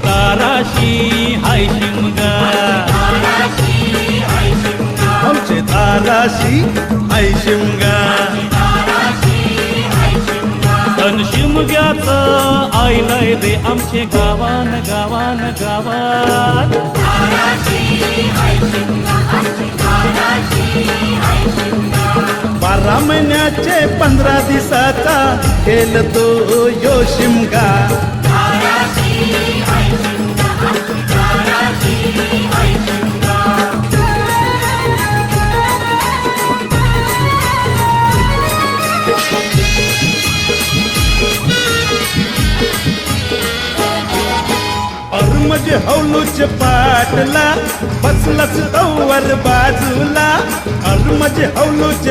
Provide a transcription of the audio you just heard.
ताराशी हाय शिमगा, आमचे ताराशी हाय शिमगा. तन शिमग्याचं आईलय रे आमचे गावान गावान गावात. 12 महिन्याचे 15 दिवसाचा खेळ तो यो शिमगा. म्हणजे हौलूच पाटला बसलाच तवर बाजूला. म्हणजे हौलूच